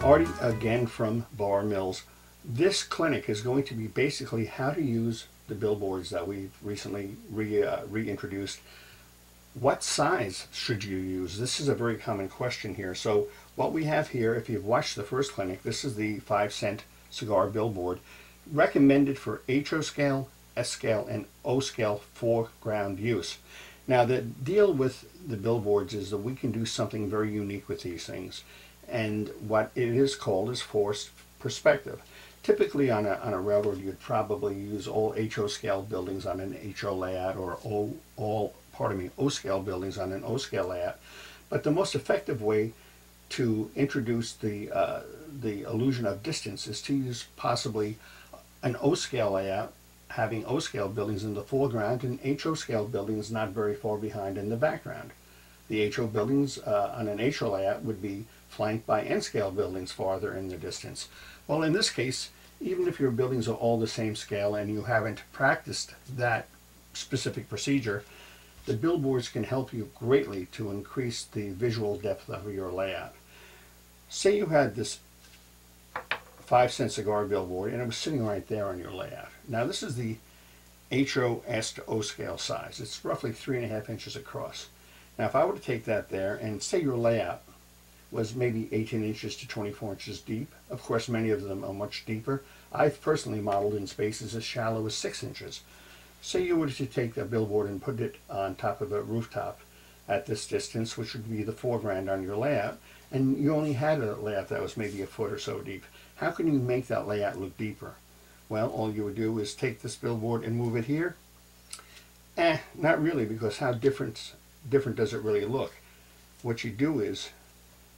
Artie again from Bar Mills. This clinic is going to be basically how to use the billboards that we've recently reintroduced. What size should you use? This is a very common question here. So what we have here, if you've watched the first clinic, this is the 5-cent cigar billboard, recommended for HO scale, S scale, and O scale foreground use. Now the deal with the billboards is that we can do something very unique with these things, and what it is called is forced perspective. Typically on a railroad you'd probably use all HO scale buildings on an HO layout, or O scale buildings on an O scale layout. But the most effective way to introduce the illusion of distance is to use possibly an O scale layout, having O scale buildings in the foreground and HO scale buildings not very far behind in the background. The HO buildings on an HO layout would be flanked by N scale buildings farther in the distance. Well, in this case, even if your buildings are all the same scale and you haven't practiced that specific procedure, the billboards can help you greatly to increase the visual depth of your layout. Say you had this 5-cent cigar billboard and it was sitting right there on your layout. Now this is the HOS to O scale size. It's roughly 3.5 inches across. Now if I were to take that there and say your layout was maybe 18 inches to 24 inches deep, of course many of them are much deeper. I've personally modeled in spaces as shallow as 6 inches. Say you were to take that billboard and put it on top of a rooftop at this distance, which would be the foreground on your layout, and you only had a layout that was maybe a foot or so deep. How can you make that layout look deeper? Well, all you would do is take this billboard and move it here. Not really, because how different does it really look? What you do is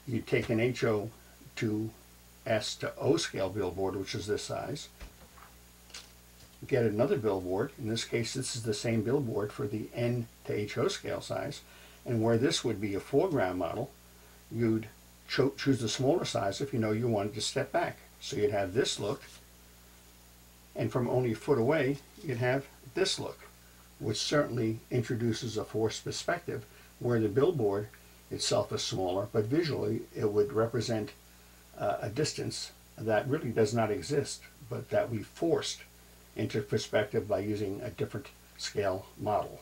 you take an HO to S to O scale billboard, which is this size, get another billboard. In this case, this is the same billboard for the N to HO scale size, and where this would be a foreground model, you'd choose the smaller size if you know you wanted to step back. So you'd have this look, and from only a foot away, you'd have this look, which certainly introduces a forced perspective where the billboard itself is smaller, but visually it would represent a distance that really does not exist, but that we forced into perspective by using a different scale model.